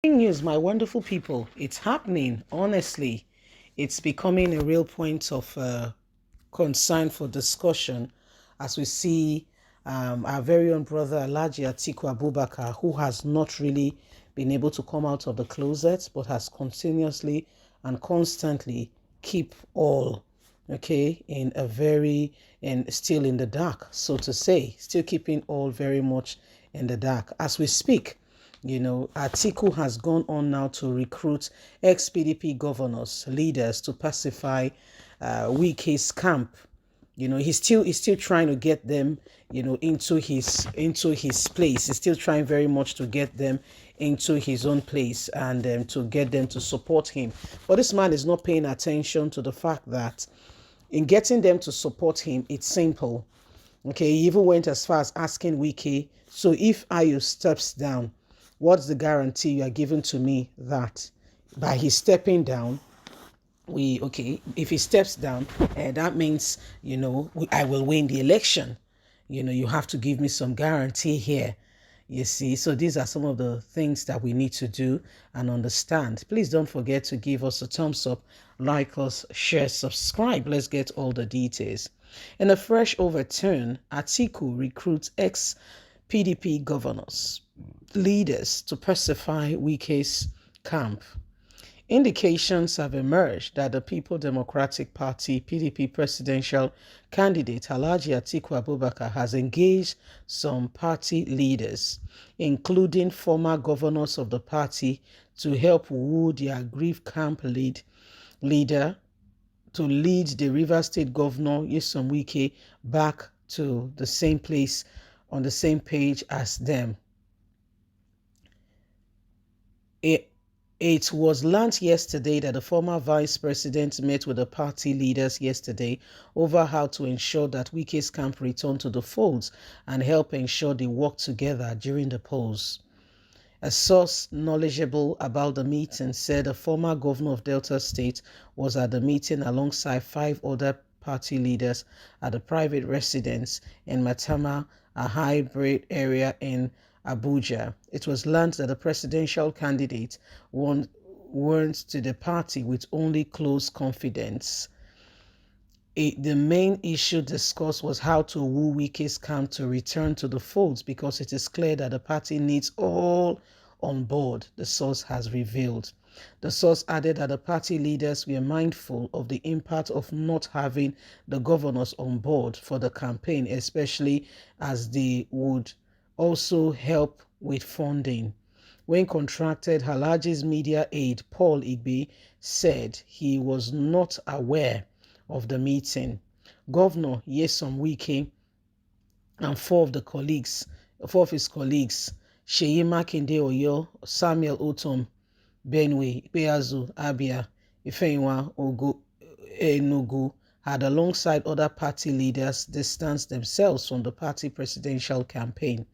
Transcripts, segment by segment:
News, my wonderful people. It's happening. Honestly, it's becoming a real point of concern for discussion as we see our very own brother Alhaji Atiku Abubakar, who has not really been able to come out of the closet, but has continuously and constantly keep all in a very and still in the dark, so to say, still keeping all very much in the dark as we speak. Atiku has gone on now to recruit ex-PDP governors, leaders to pacify Wike's camp. He's still trying to get them, into his place. He's still trying very much to get them into his own place and to get them to support him. But this man is not paying attention to the fact that in getting them to support him, it's simple. Okay, he even went as far as asking Wike, so if Ayu steps down, what's the guarantee you are giving to me that by his stepping down, if he steps down, that means, I will win the election. You have to give me some guarantee here. You see, so these are some of the things that we need to do and understand. Please don't forget to give us a thumbs up, like us, share, subscribe. Let's get all the details. In a fresh overturn, Atiku recruits ex-PDP governors, leaders to pacify Wike's camp. Indications have emerged that the People Democratic Party (PDP) presidential candidate Alhaji Atiku Abubakar has engaged some party leaders, including former governors of the party, to help woo the aggrieved camp leader to lead the Rivers State Governor Nyesom Wike back to the same place on the same page as them. It was learned yesterday that the former vice president met with the party leaders yesterday over how to ensure that Wike's camp return to the folds and help ensure they work together during the polls. A source knowledgeable about the meeting said the former governor of Delta State was at the meeting alongside 5 other party leaders at a private residence in Matama, a hybrid area in Abuja. It was learned that the presidential candidate went to the party with only close confidants. The main issue discussed was how to woo Wike's camp to return to the folds because it is clear that the party needs all on board, the source has revealed. The source added that the party leaders were mindful of the impact of not having the governors on board for the campaign, especially as they would also help with funding. When contracted, Alhaji's media aide, Paul Igbe, said he was not aware of the meeting. Governor Nyesom Wike and 4 of his colleagues, Seyi Makinde Oyo, Samuel Otom, Benue, Ikpeazu, Abia, Ifeanyi Enugu, had alongside other party leaders distanced themselves from the party presidential campaign.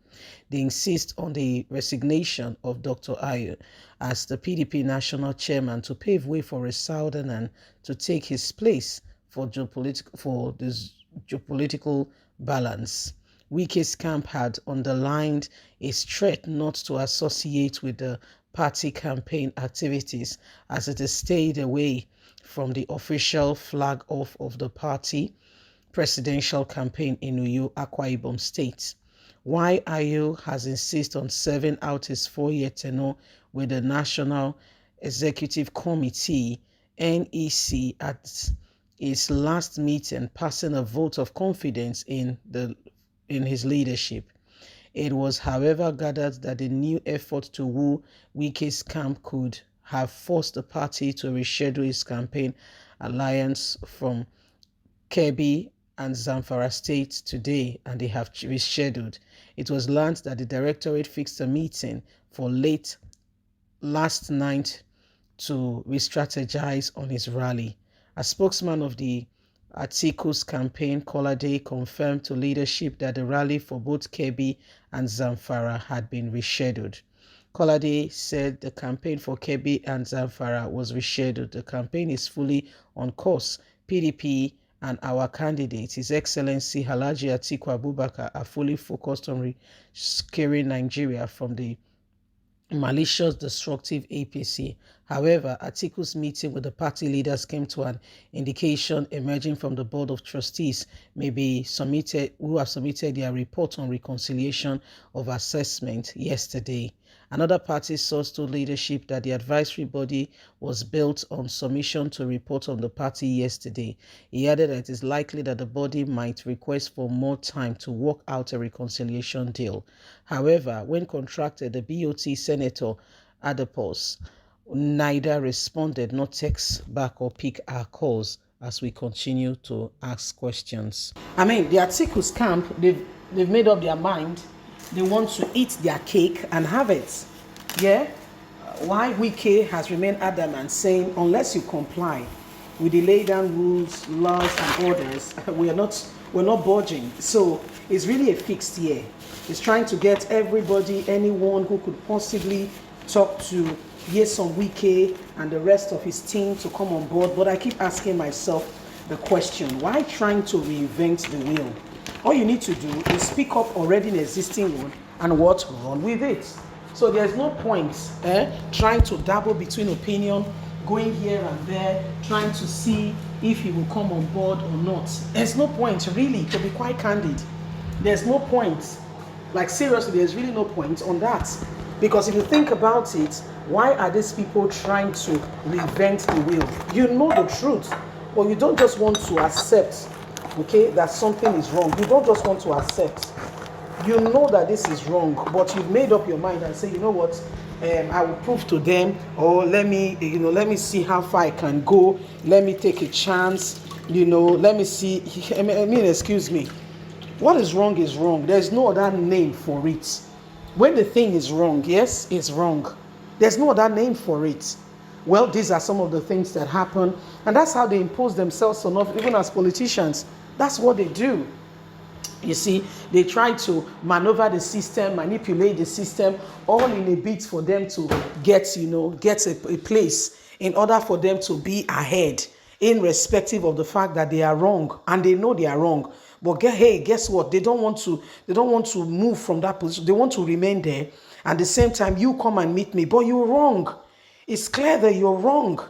They insist on the resignation of Dr. Ayu as the PDP national chairman to pave way for a Southern to take his place for this geopolitical balance. Wike's camp had underlined its threat not to associate with the party campaign activities as it has stayed away from the official flag off of the party presidential campaign in Uyo, Akwa Ibom State. Why Ayu has insisted on serving out his 4-year tenure with the National Executive Committee (NEC) at his last meeting, passing a vote of confidence in his leadership. It was, however, gathered that the new effort to woo Wike's camp could have forced the party to reschedule its campaign alliance from Kebbi and Zamfara states today, and they have rescheduled. It was learned that the directorate fixed a meeting for late last night to re-strategize on his rally. A spokesman of the Atiku's campaign, Kolade, confirmed to leadership that the rally for both Kebbi and Zamfara had been rescheduled. Kolade said the campaign for Kebbi and Zamfara was rescheduled. The campaign is fully on course. PDP and our candidate, His Excellency Alhaji Atiku Abubakar, are fully focused on rescuing Nigeria from the malicious, destructive APC. However, Atiku's meeting with the party leaders came to an indication emerging from the Board of Trustees who have submitted their report on reconciliation of assessment yesterday. Another party source told leadership that the advisory body was built on submission to report on the party yesterday. He added that it is likely that the body might request for more time to work out a reconciliation deal. However, when contracted, the BOT Senator Adipose neither responded nor text back or pick our calls as we continue to ask questions. I mean, the Atiku's camp, they've made up their mind. They want to eat their cake and have it. Yeah? Why Wike has remained adamant, saying unless you comply with the laid down rules, laws, and orders, we're not budging. So it's really a fixed year. It's trying to get everybody, anyone who could possibly talk to Yeson Wike and the rest of his team to come on board. But I keep asking myself the question, why trying to reinvent the wheel? All you need to do is speak up already an existing one and what? Run with it. So there's no point trying to dabble between opinion, going here and there, trying to see if he will come on board or not. There's no point, really, to be quite candid. There's no point. Like, seriously, there's really no point on that. Because if you think about it, why are these people trying to reinvent the wheel? You know the truth, but you don't just want to accept, okay, that something is wrong. You don't just want to accept. You know that this is wrong, but you've made up your mind and say, you know what, I will prove to them, or let me see how far I can go. Let me take a chance. Let me see. I mean, excuse me. What is wrong is wrong. There's no other name for it. When the thing is wrong, yes, it's wrong. There's no other name for it. Well, these are some of the things that happen, and that's how they impose themselves on us, even as politicians. That's what they do. You see, they try to maneuver the system, manipulate the system, all in a bid for them to get a place in order for them to be ahead, irrespective of the fact that they are wrong, and they know they are wrong. But guess what? They don't want to move from that position. They want to remain there. At the same time, you come and meet me, but you're wrong. It's clear that you're wrong.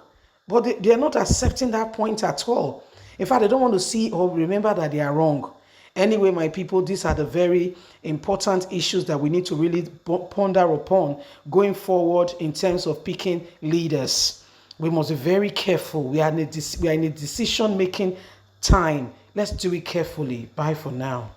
But they're not accepting that point at all. In fact, they don't want to see or remember that they are wrong. Anyway, my people, these are the very important issues that we need to really ponder upon going forward in terms of picking leaders. We must be very careful. We are in a decision-making time. Let's do it carefully. Bye for now.